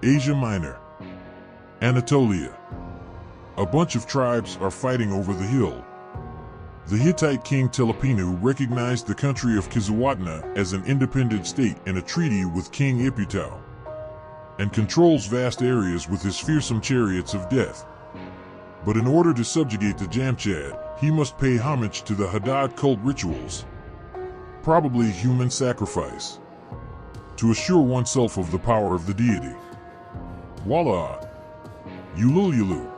Asia Minor, Anatolia. A bunch of tribes are fighting over the hill. The Hittite king Telepinu recognized the country of Kizzuwatna as an independent state in a treaty with King Iputau, and controls vast areas with his fearsome chariots of death. But in order to subjugate the Jamchad, he must pay homage to the Hadad cult rituals, probably human sacrifice, to assure oneself of the power of the deity. Voila! Ulul.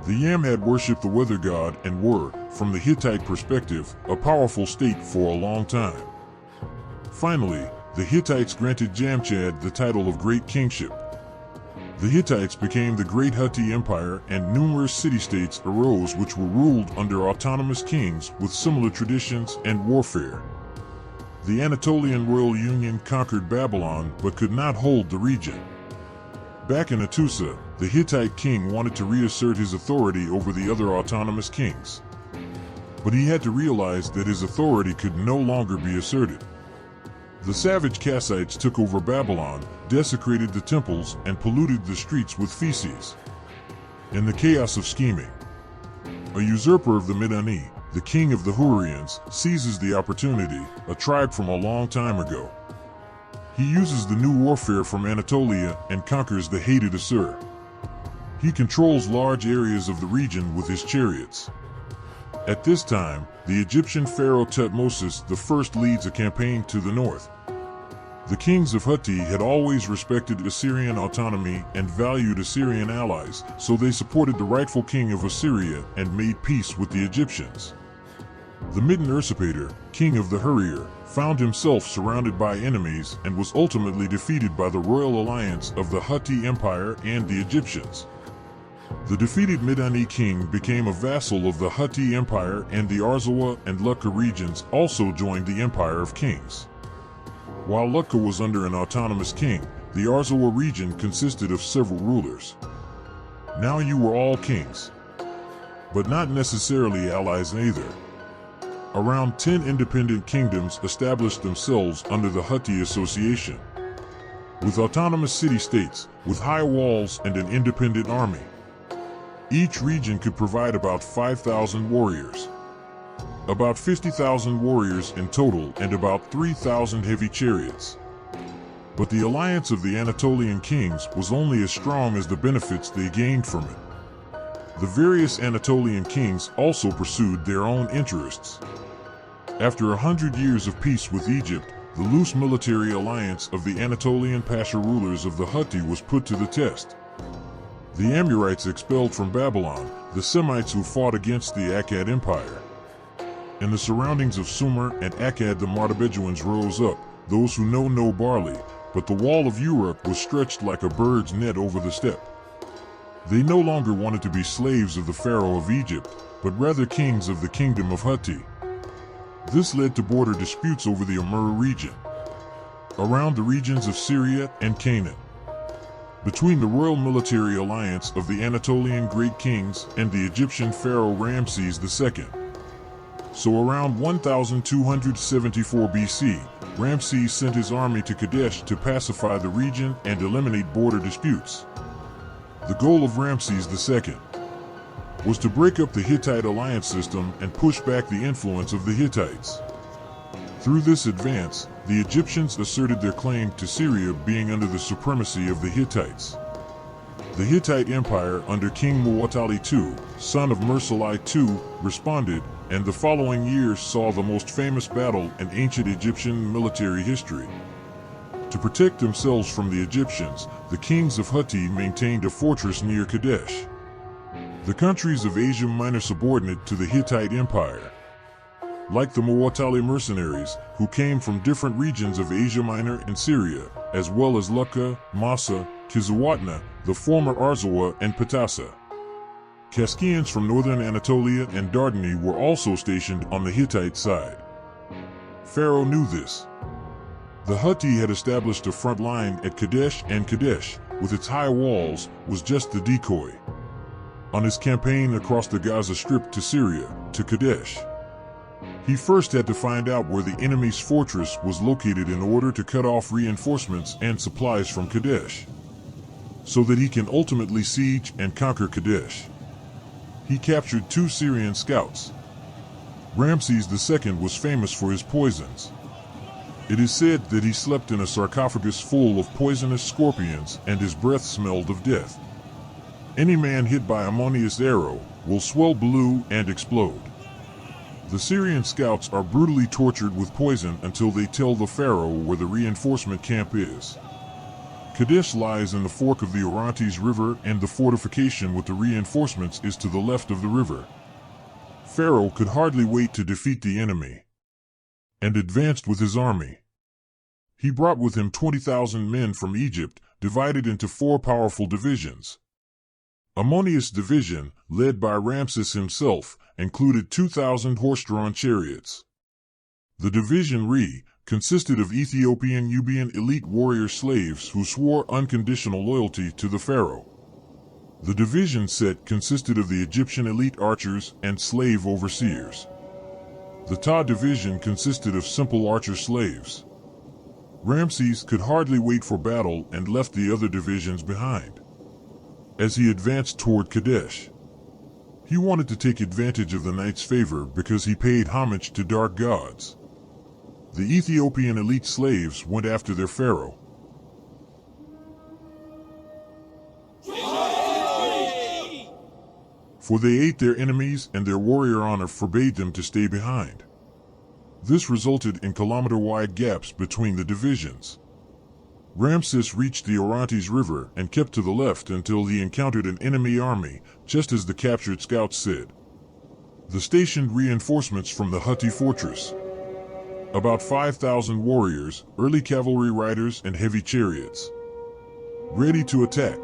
The Yamhad worshipped the weather god and were, from the Hittite perspective, a powerful state for a long time. Finally, the Hittites granted Jamchad the title of Great Kingship. The Hittites became the Great Hatti Empire, and numerous city-states arose which were ruled under autonomous kings with similar traditions and warfare. The Anatolian royal union conquered Babylon but could not hold the region. Back in Atusa, the Hittite king wanted to reassert his authority over the other autonomous kings. But he had to realize that his authority could no longer be asserted. The savage Kassites took over Babylon, desecrated the temples, and polluted the streets with feces. In the chaos of scheming, a usurper of the Midiani, the king of the Hurrians, seizes the opportunity, a tribe from a long time ago. He uses the new warfare from Anatolia and conquers the hated Assur. He controls large areas of the region with his chariots. At this time, the Egyptian pharaoh Thutmose I leads a campaign to the north. The kings of Hatti had always respected Assyrian autonomy and valued Assyrian allies, so they supported the rightful king of Assyria and made peace with the Egyptians. The Midden Usurpator, king of the Hurrier, found himself surrounded by enemies and was ultimately defeated by the royal alliance of the Hatti Empire and the Egyptians. The defeated Midiani king became a vassal of the Hatti Empire, and the Arzawa and Lukka regions also joined the Empire of Kings. While Lukka was under an autonomous king, the Arzawa region consisted of several rulers. Now you were all kings, but not necessarily allies either. Around 10 independent kingdoms established themselves under the Hatti Association, with autonomous city-states, with high walls and an independent army. Each region could provide about 5,000 warriors, about 50,000 warriors in total, and about 3,000 heavy chariots. But the alliance of the Anatolian kings was only as strong as the benefits they gained from it. The various Anatolian kings also pursued their own interests. After 100 years of peace with Egypt, the loose military alliance of the Anatolian Pasha rulers of the Hatti was put to the test. The Amorites expelled from Babylon the Semites who fought against the Akkad Empire. In the surroundings of Sumer and Akkad, the Martabejuans rose up, those who know no barley, but the wall of Uruk was stretched like a bird's net over the steppe. They no longer wanted to be slaves of the Pharaoh of Egypt, but rather kings of the kingdom of Hatti. This led to border disputes over the Amur region, around the regions of Syria and Canaan, between the royal military alliance of the Anatolian great kings and the Egyptian pharaoh Ramses II. So around 1274 BC, Ramses sent his army to Kadesh to pacify the region and eliminate border disputes. The goal of Ramses II was to break up the Hittite alliance system and push back the influence of the Hittites. Through this advance, the Egyptians asserted their claim to Syria being under the supremacy of the Hittites. The Hittite Empire under King Muwatalli II, son of Mursalai II, responded, and the following years saw the most famous battle in ancient Egyptian military history. To protect themselves from the Egyptians, the kings of Hatti maintained a fortress near Kadesh. The countries of Asia Minor subordinate to the Hittite Empire, like the Muwatalli mercenaries, who came from different regions of Asia Minor and Syria, as well as Lukka, Massa, Kizzuwatna, the former Arzawa, and Patassa. Kaskians from northern Anatolia and Dardani were also stationed on the Hittite side. Pharaoh knew this. The Hatti had established a front line at Kadesh, and Kadesh, with its high walls, was just the decoy on his campaign across the Gaza Strip to Syria, to Kadesh. He first had to find out where the enemy's fortress was located in order to cut off reinforcements and supplies from Kadesh. so that he can ultimately siege and conquer Kadesh. He captured 2 Syrian scouts. Ramses II was famous for his poisons. It is said that he slept in a sarcophagus full of poisonous scorpions and his breath smelled of death. Any man hit by Ammonius arrow will swell blue and explode. The Syrian scouts are brutally tortured with poison until they tell the Pharaoh where the reinforcement camp is. Kadesh lies in the fork of the Orontes River, and the fortification with the reinforcements is to the left of the river. Pharaoh could hardly wait to defeat the enemy, and advanced with his army. He brought with him 20,000 men from Egypt, divided into 4 powerful divisions. Ammonius' division, led by Ramses himself, included 2,000 horse-drawn chariots. The division Re consisted of Ethiopian Nubian elite warrior slaves who swore unconditional loyalty to the Pharaoh. The division Set consisted of the Egyptian elite archers and slave overseers. The Ta division consisted of simple archer slaves. Ramses could hardly wait for battle and left the other divisions behind. As he advanced toward Kadesh, he wanted to take advantage of the night's favor because he paid homage to dark gods. The Ethiopian elite slaves went after their pharaoh. For they ate their enemies, and their warrior honor forbade them to stay behind. This resulted in kilometer-wide gaps between the divisions. Ramses reached the Orontes River and kept to the left until he encountered an enemy army, just as the captured scouts said. The stationed reinforcements from the Hatti fortress. About 5,000 warriors, early cavalry riders, and heavy chariots. Ready to attack.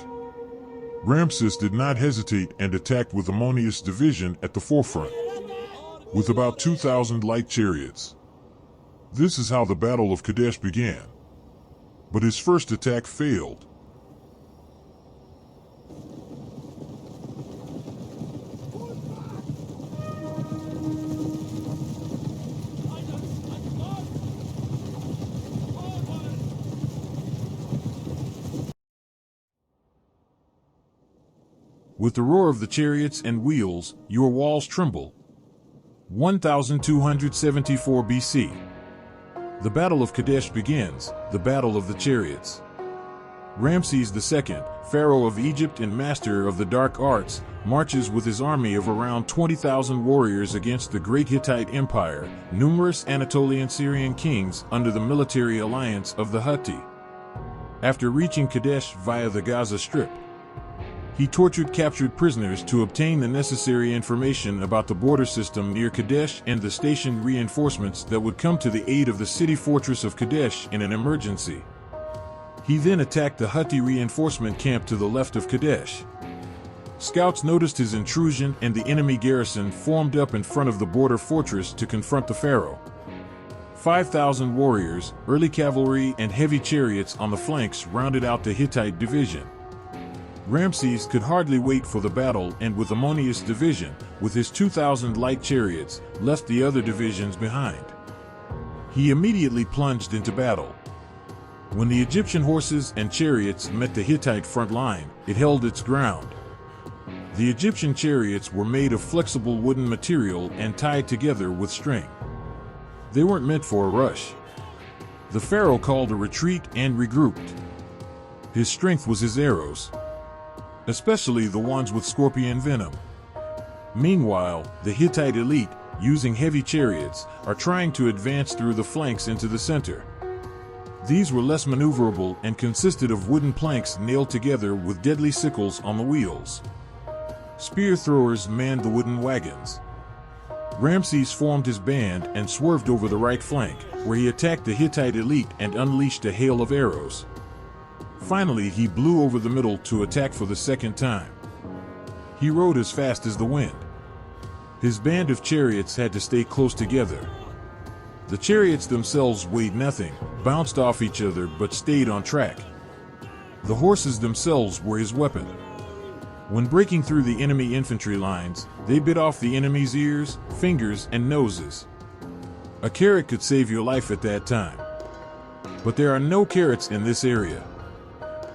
Ramses did not hesitate and attacked with Ammonius' division at the forefront, with about 2,000 light chariots. This is how the Battle of Kadesh began. But his first attack failed. With the roar of the chariots and wheels, your walls tremble. 1274 BC. The Battle of Kadesh begins, the Battle of the Chariots. Ramses II, Pharaoh of Egypt and master of the dark arts, marches with his army of around 20,000 warriors against the great Hittite Empire, numerous Anatolian Syrian kings under the military alliance of the Hatti. After reaching Kadesh via the Gaza Strip, he tortured captured prisoners to obtain the necessary information about the border system near Kadesh and the stationed reinforcements that would come to the aid of the city fortress of Kadesh in an emergency. He then attacked the Hatti reinforcement camp to the left of Kadesh. Scouts noticed his intrusion and the enemy garrison formed up in front of the border fortress to confront the Pharaoh. 5,000 warriors, early cavalry, and heavy chariots on the flanks rounded out the Hittite division. Ramses could hardly wait for the battle and with Ammonius' division, with his 2,000 light chariots, left the other divisions behind. He immediately plunged into battle. When the Egyptian horses and chariots met the Hittite front line, it held its ground. The Egyptian chariots were made of flexible wooden material and tied together with string. They weren't meant for a rush. The Pharaoh called a retreat and regrouped. His strength was his arrows, especially the ones with scorpion venom. Meanwhile, the Hittite elite, using heavy chariots, are trying to advance through the flanks into the center. These were less maneuverable and consisted of wooden planks nailed together with deadly sickles on the wheels. Spear throwers manned the wooden wagons. Ramses formed his band and swerved over the right flank, where he attacked the Hittite elite and unleashed a hail of arrows. Finally, he blew over the middle to attack for the second time. He rode as fast as the wind. His band of chariots had to stay close together. The chariots themselves weighed nothing, bounced off each other but stayed on track. The horses themselves were his weapon. When breaking through the enemy infantry lines, they bit off the enemy's ears, fingers, and noses. A carrot could save your life at that time. But there are no carrots in this area.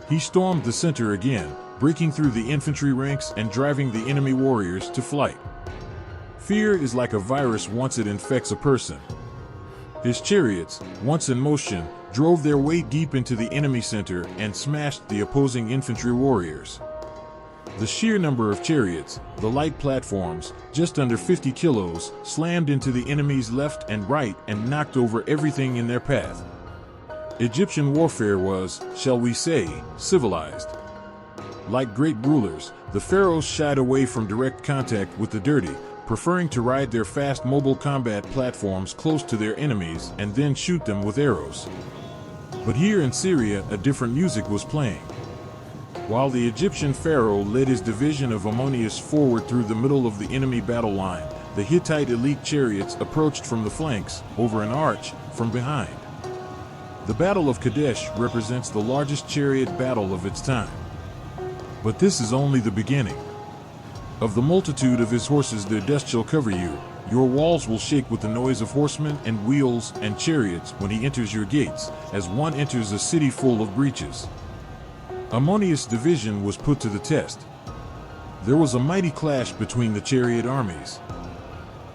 He stormed the center again, breaking through the infantry ranks and driving the enemy warriors to flight. Fear is like a virus once it infects a person. His chariots, once in motion, drove their weight deep into the enemy center and smashed the opposing infantry warriors. The sheer number of chariots, the light platforms, just under 50 kilos, slammed into the enemy's left and right and knocked over everything in their path. Egyptian warfare was, shall we say, civilized. Like great rulers, the pharaohs shied away from direct contact with the dirty, preferring to ride their fast mobile combat platforms close to their enemies and then shoot them with arrows. But here in Syria, a different music was playing. While the Egyptian pharaoh led his division of Ammonius forward through the middle of the enemy battle line, the Hittite elite chariots approached from the flanks, over an arch, from behind. The Battle of Kadesh represents the largest chariot battle of its time. But this is only the beginning. Of the multitude of his horses their dust shall cover you, your walls will shake with the noise of horsemen and wheels and chariots when he enters your gates, as one enters a city full of breaches. Ammonius' division was put to the test. There was a mighty clash between the chariot armies.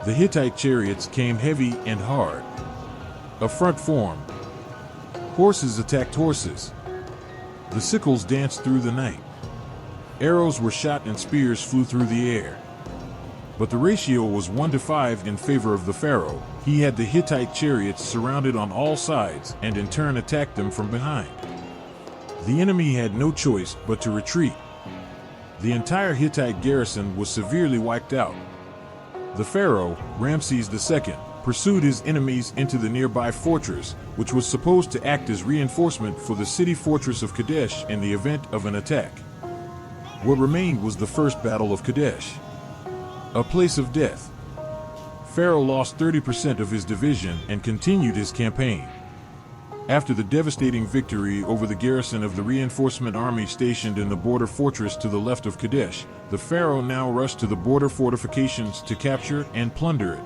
The Hittite chariots came heavy and hard. A front formed. Horses attacked horses. The sickles danced through the night. Arrows were shot and spears flew through the air. But the ratio was 1-5 in favor of the pharaoh. He had the Hittite chariots surrounded on all sides and in turn attacked them from behind. The enemy had no choice but to retreat. The entire Hittite garrison was severely wiped out. The pharaoh, Ramses II, pursued his enemies into the nearby fortress, which was supposed to act as reinforcement for the city fortress of Kadesh in the event of an attack. What remained was the first battle of Kadesh, a place of death. Pharaoh lost 30% of his division and continued his campaign. After the devastating victory over the garrison of the reinforcement army stationed in the border fortress to the left of Kadesh, the pharaoh now rushed to the border fortifications to capture and plunder it.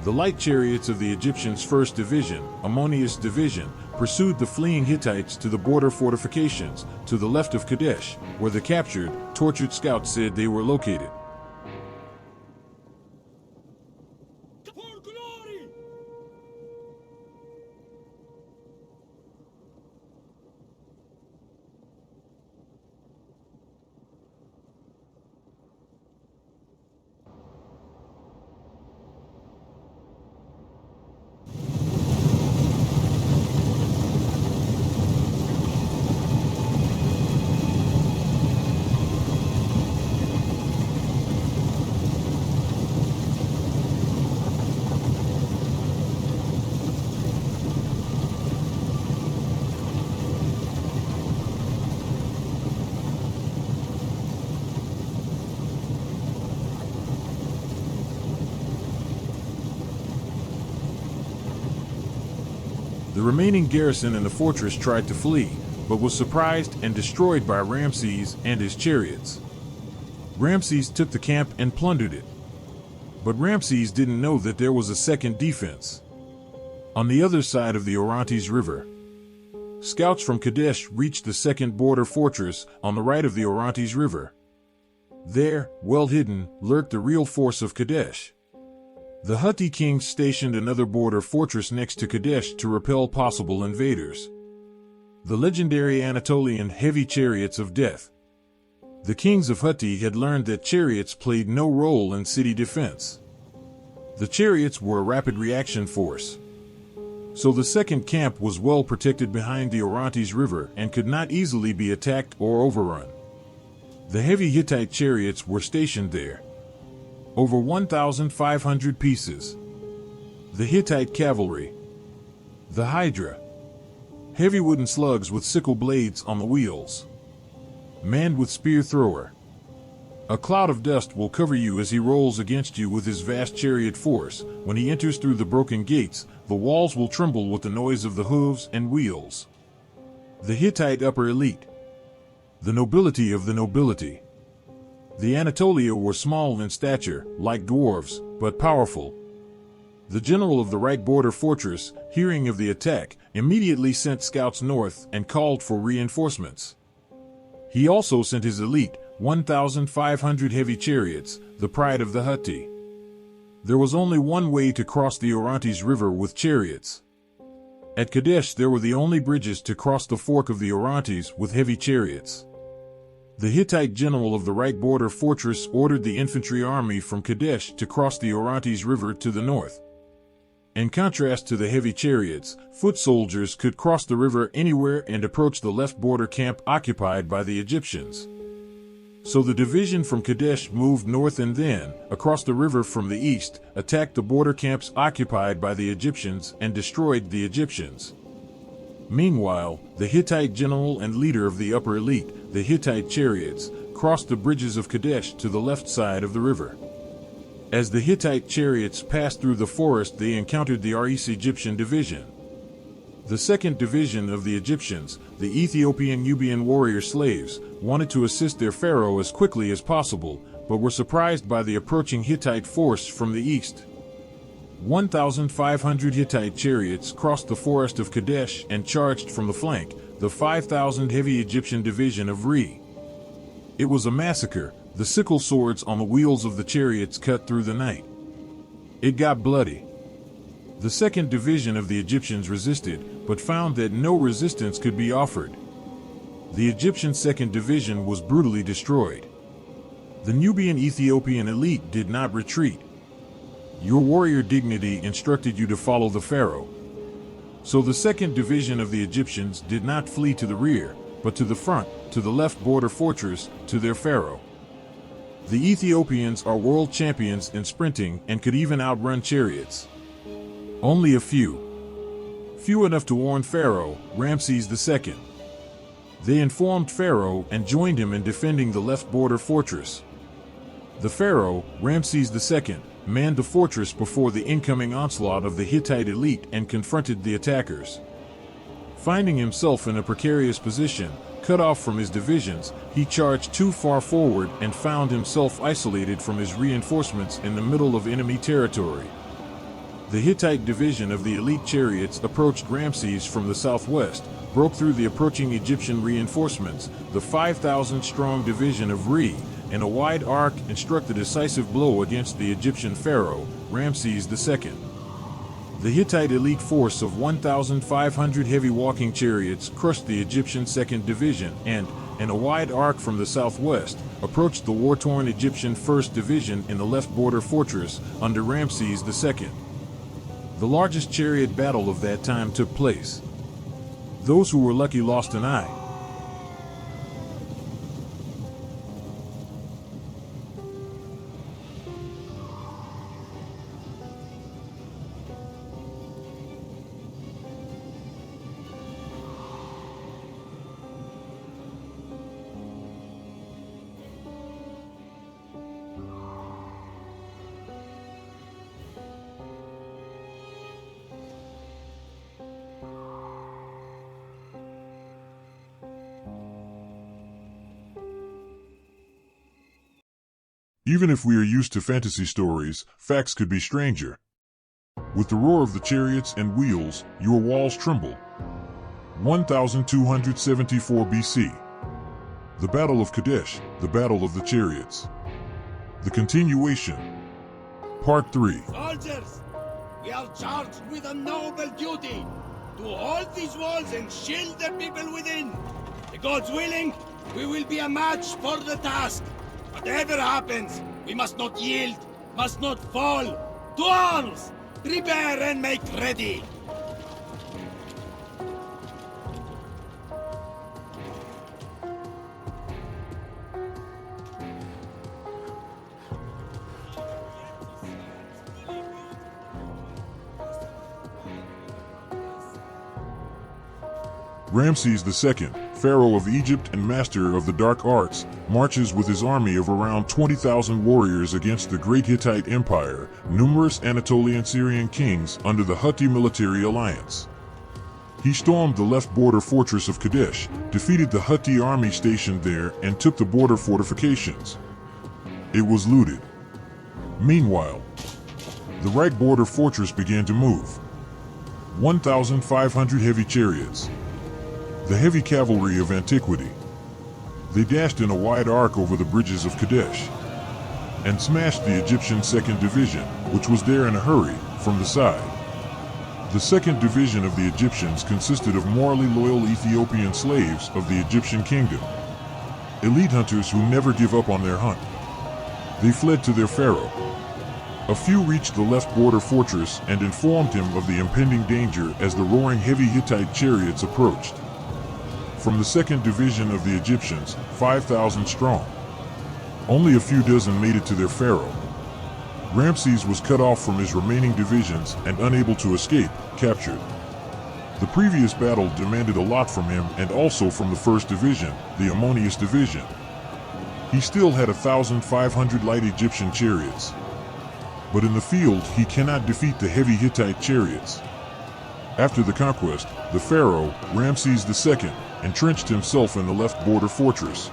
The light chariots of the Egyptians' 1st Division, Ammonius' division, pursued the fleeing Hittites to the border fortifications, to the left of Kadesh, where the captured, tortured scouts said they were located. The remaining garrison in the fortress tried to flee, but was surprised and destroyed by Ramses and his chariots. Ramses took the camp and plundered it. But Ramses didn't know that there was a second defense. On the other side of the Orontes River, scouts from Kadesh reached the second border fortress on the right of the Orontes River. There, well hidden, lurked the real force of Kadesh. The Hatti kings stationed another border fortress next to Kadesh to repel possible invaders. The legendary Anatolian heavy chariots of death. The kings of Hatti had learned that chariots played no role in city defense. The chariots were a rapid reaction force. So the second camp was well protected behind the Orontes River and could not easily be attacked or overrun. The heavy Hittite chariots were stationed there. Over 1,500 pieces. The Hittite cavalry. The Hydra. Heavy wooden slugs with sickle blades on the wheels. Manned with spear thrower. A cloud of dust will cover you as he rolls against you with his vast chariot force. When he enters through the broken gates, the walls will tremble with the noise of the hooves and wheels. The Hittite upper elite. The nobility of the nobility. The Anatolia were small in stature, like dwarves, but powerful. The general of the right border fortress, hearing of the attack, immediately sent scouts north and called for reinforcements. He also sent his elite, 1,500 heavy chariots, the pride of the Hatti. There was only one way to cross the Orontes River with chariots. At Kadesh there were the only bridges to cross the fork of the Orontes with heavy chariots. The Hittite general of the right border fortress ordered the infantry army from Kadesh to cross the Orontes River to the north. In contrast to the heavy chariots, foot soldiers could cross the river anywhere and approach the left border camp occupied by the Egyptians. So the division from Kadesh moved north and then, across the river from the east, attacked the border camps occupied by the Egyptians and destroyed the Egyptians. Meanwhile, the Hittite general and leader of the upper elite, the Hittite chariots, crossed the bridges of Kadesh to the left side of the river. As the Hittite chariots passed through the forest, they encountered the RE's Egyptian division. The second division of the Egyptians, the Ethiopian Nubian warrior slaves, wanted to assist their pharaoh as quickly as possible, but were surprised by the approaching Hittite force from the east. 1,500 Hittite chariots crossed the forest of Kadesh and charged from the flank, the 5,000 heavy Egyptian division of Re. It was a massacre. The sickle swords on the wheels of the chariots cut through the night. It got bloody. The second division of the Egyptians resisted, but found that no resistance could be offered. The Egyptian second division was brutally destroyed. The Nubian Ethiopian elite did not retreat. Your warrior dignity instructed you to follow the pharaoh. So the second division of the Egyptians did not flee to the rear, but to the front, to the left border fortress, to their pharaoh. The Ethiopians are world champions in sprinting and could even outrun chariots. Only a few enough to warn Pharaoh, Ramses II. They informed Pharaoh and joined him in defending the left border fortress. The Pharaoh, Ramses II, manned the fortress before the incoming onslaught of the Hittite elite and confronted the attackers. Finding himself in a precarious position, cut off from his divisions, he charged too far forward and found himself isolated from his reinforcements in the middle of enemy territory. The Hittite division of the elite chariots approached Ramses from the southwest, broke through the approaching Egyptian reinforcements, the 5,000-strong division of Re, in a wide arc and struck the decisive blow against the Egyptian pharaoh, Ramses II. The Hittite elite force of 1,500 heavy walking chariots crushed the Egyptian 2nd Division and, in a wide arc from the southwest, approached the war-torn Egyptian 1st Division in the left border fortress under Ramses II. The largest chariot battle of that time took place. Those who were lucky lost an eye. Even if we are used to fantasy stories, facts could be stranger. With the roar of the chariots and wheels, your walls tremble. 1274 BC. The Battle of Kadesh, the Battle of the Chariots. The continuation. Part 3. Soldiers, we are charged with a noble duty to hold these walls and shield the people within. The gods willing, we will be a match for the task. Whatever happens, we must not yield, must not fall. To arms! Prepare and make ready! Ramses II, Pharaoh of Egypt and master of the dark arts, marches with his army of around 20,000 warriors against the great Hittite Empire, numerous Anatolian Syrian kings under the Hatti military alliance. He stormed the left border fortress of Kadesh, defeated the Hatti army stationed there, and took the border fortifications. It was looted. Meanwhile, the right border fortress began to move. 1,500 heavy chariots. The heavy cavalry of antiquity. They dashed in a wide arc over the bridges of Kadesh and smashed the Egyptian 2nd Division, which was there in a hurry, from the side. The 2nd Division of the Egyptians consisted of morally loyal Ethiopian slaves of the Egyptian kingdom, elite hunters who never give up on their hunt. They fled to their pharaoh. A few reached the left border fortress and informed him of the impending danger as the roaring heavy Hittite chariots approached. From the 2nd Division of the Egyptians, 5,000 strong, only a few dozen made it to their pharaoh. Ramses was cut off from his remaining divisions and unable to escape, captured. The previous battle demanded a lot from him and also from the 1st Division, the Ammonius Division. He still had 1,500 light Egyptian chariots. But in the field he cannot defeat the heavy Hittite chariots. After the conquest, the pharaoh, Ramses II, entrenched himself in the left border fortress.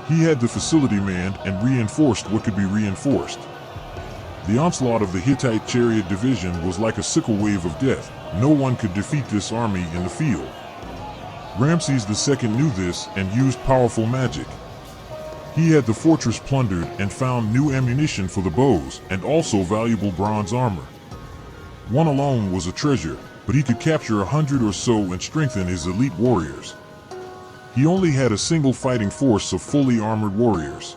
He had the facility manned and reinforced what could be reinforced. The onslaught of the Hittite chariot division was like a sickle wave of death. No one could defeat this army in the field. Ramses II knew this and used powerful magic. He had the fortress plundered and found new ammunition for the bows and also valuable bronze armor. One alone was a treasure, but he could capture 100 or so and strengthen his elite warriors. He only had a single fighting force of fully armored warriors.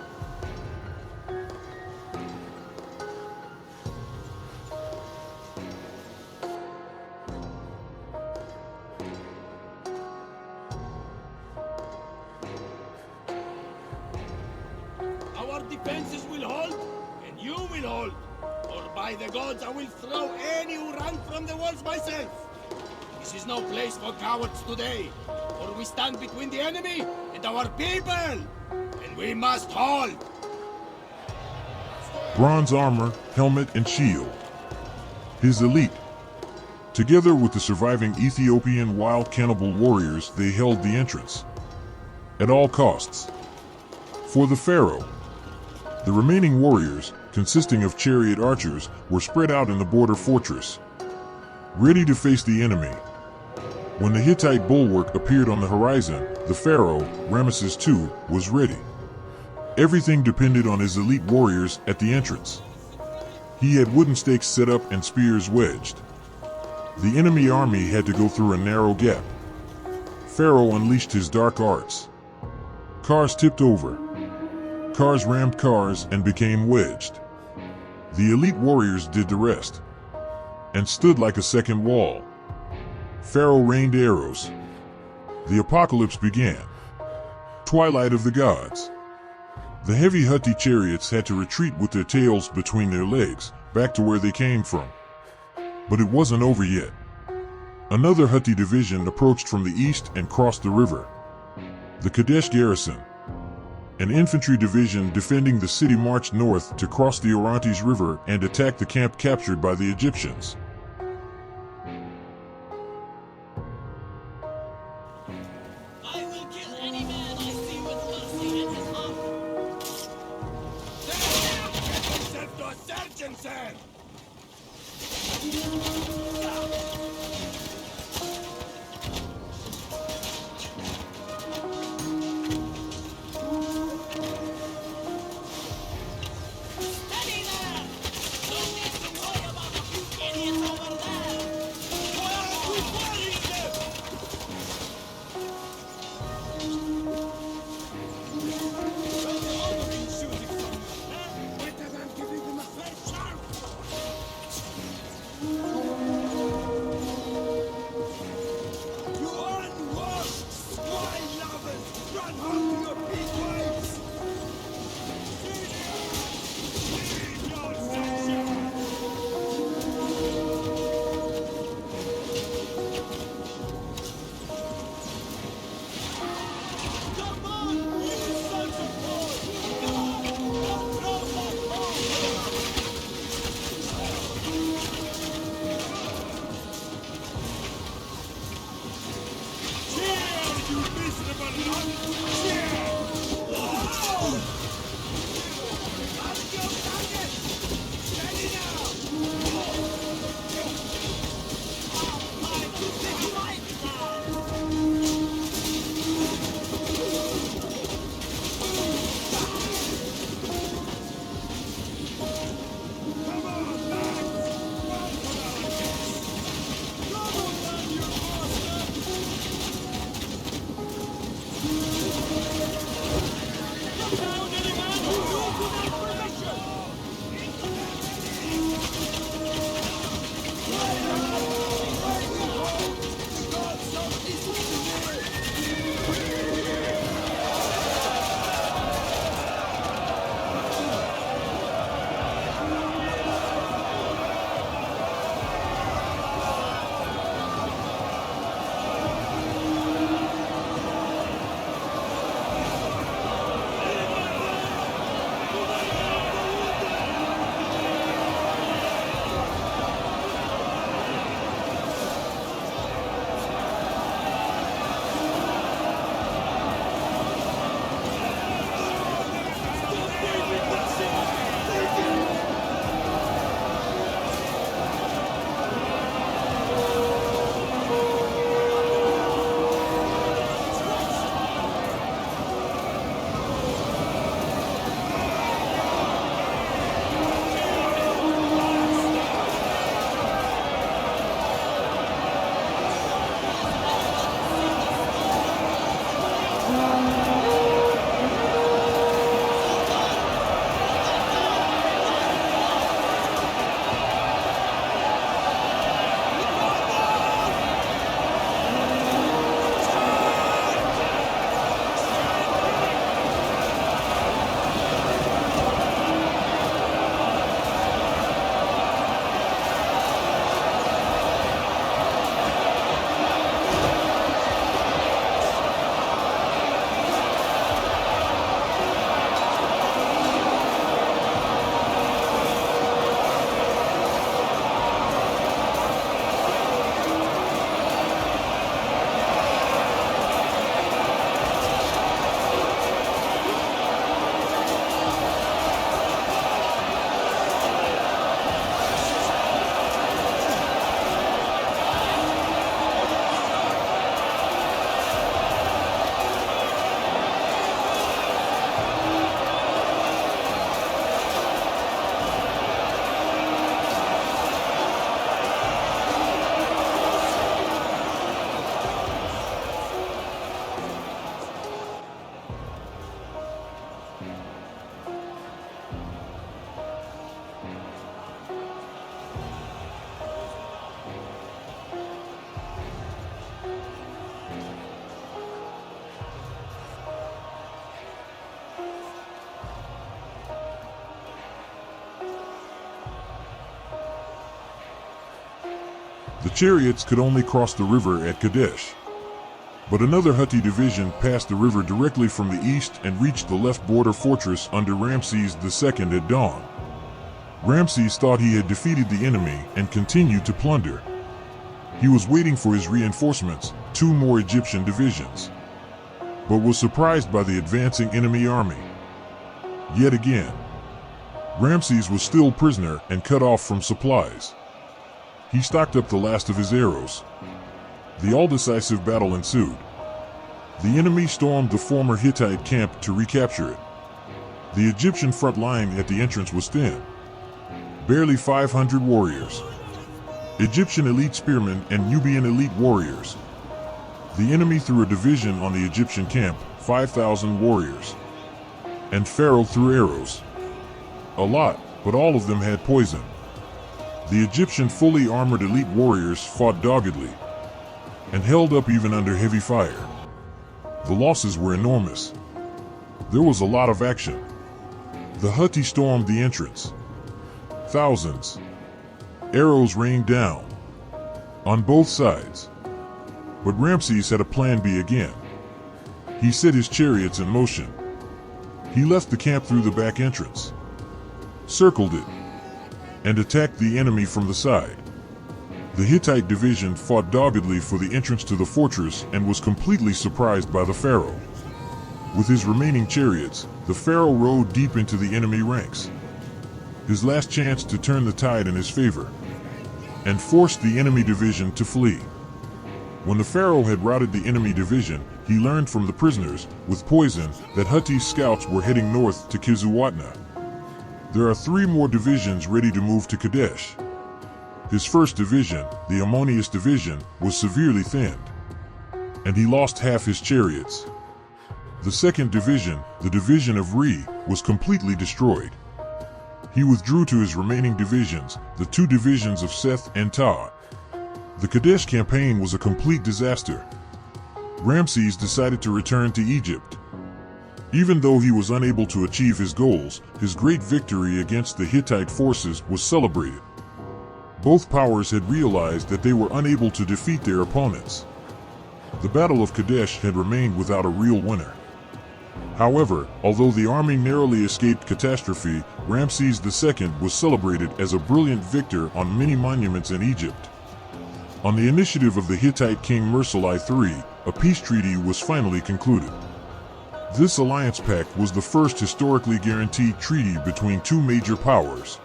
Our defenses will hold, and you will hold. Or by the gods, I will throw any who run from the walls myself. This is no place for cowards today, for we stand between the enemy and our people, and we must hold. Bronze armor, helmet, and shield. His elite. Together with the surviving Ethiopian wild cannibal warriors, they held the entrance. At all costs. For the pharaoh, the remaining warriors, consisting of chariot archers, were spread out in the border fortress, ready to face the enemy. When the Hittite bulwark appeared on the horizon, the pharaoh, Ramses II, was ready. Everything depended on his elite warriors at the entrance. He had wooden stakes set up and spears wedged. The enemy army had to go through a narrow gap. Pharaoh unleashed his dark arts. Cars tipped over. Cars rammed cars and became wedged. The elite warriors did the rest, and stood like a second wall. Pharaoh rained arrows. The apocalypse began. Twilight of the gods. The heavy Hatti chariots had to retreat with their tails between their legs, back to where they came from. But it wasn't over yet. Another Hatti division approached from the east and crossed the river. The Kadesh garrison, an infantry division defending the city, marched north to cross the Orontes River and attack the camp captured by the Egyptians. I will kill any man I see with mercy in his heart. Get yourself to a surgeon, sir! Steady there! No need to worry about a few idiots chariots could only cross the river at Kadesh. But another Hatti division passed the river directly from the east and reached the left border fortress under Ramses II at dawn. Ramses thought he had defeated the enemy and continued to plunder. He was waiting for his reinforcements, 2 more Egyptian divisions, but was surprised by the advancing enemy army. Yet again, Ramses was still prisoner and cut off from supplies. He stocked up the last of his arrows. The all-decisive battle ensued. The enemy stormed the former Hittite camp to recapture it. The Egyptian front line at the entrance was thin. Barely 500 warriors. Egyptian elite spearmen and Nubian elite warriors. The enemy threw a division on the Egyptian camp, 5,000 warriors. And Pharaoh threw arrows. A lot, but all of them had poison. The Egyptian fully armored elite warriors fought doggedly and held up even under heavy fire. The losses were enormous. There was a lot of action. The Hatti stormed the entrance. Thousands. Arrows rained down on both sides. But Ramses had a plan B again. He set his chariots in motion. He left the camp through the back entrance, circled it, and attacked the enemy from the side. The Hittite division fought doggedly for the entrance to the fortress and was completely surprised by the Pharaoh. With his remaining chariots, the Pharaoh rode deep into the enemy ranks, his last chance to turn the tide in his favor, and forced the enemy division to flee. When the Pharaoh had routed the enemy division, he learned from the prisoners, with poison, that Hatti's scouts were heading north to Kizzuwatna. There are 3 more divisions ready to move to Kadesh. His first division, the Ammonius division, was severely thinned, and he lost half his chariots. The second division, the division of Re, was completely destroyed. He withdrew to his remaining divisions, the 2 divisions of Seth and Ta. The Kadesh campaign was a complete disaster. Ramses decided to return to Egypt. Even though he was unable to achieve his goals, his great victory against the Hittite forces was celebrated. Both powers had realized that they were unable to defeat their opponents. The Battle of Kadesh had remained without a real winner. However, although the army narrowly escaped catastrophe, Ramses II was celebrated as a brilliant victor on many monuments in Egypt. On the initiative of the Hittite king Mursalai III, a peace treaty was finally concluded. This alliance pact was the first historically guaranteed treaty between 2 major powers.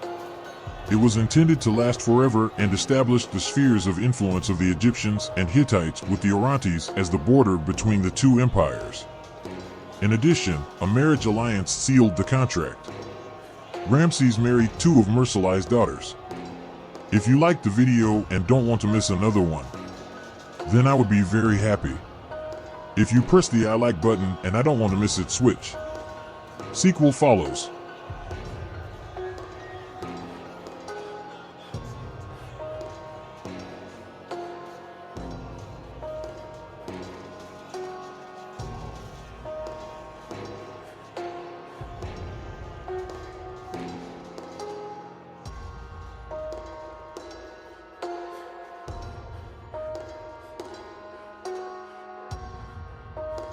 It was intended to last forever and established the spheres of influence of the Egyptians and Hittites, with the Orontes as the border between the 2 empires. In addition, a marriage alliance sealed the contract. Ramses married 2 of Mursalai's daughters. If you liked the video and don't want to miss another one, then I would be very happy if you press the I like button, and I don't want to miss it switch. Sequel follows.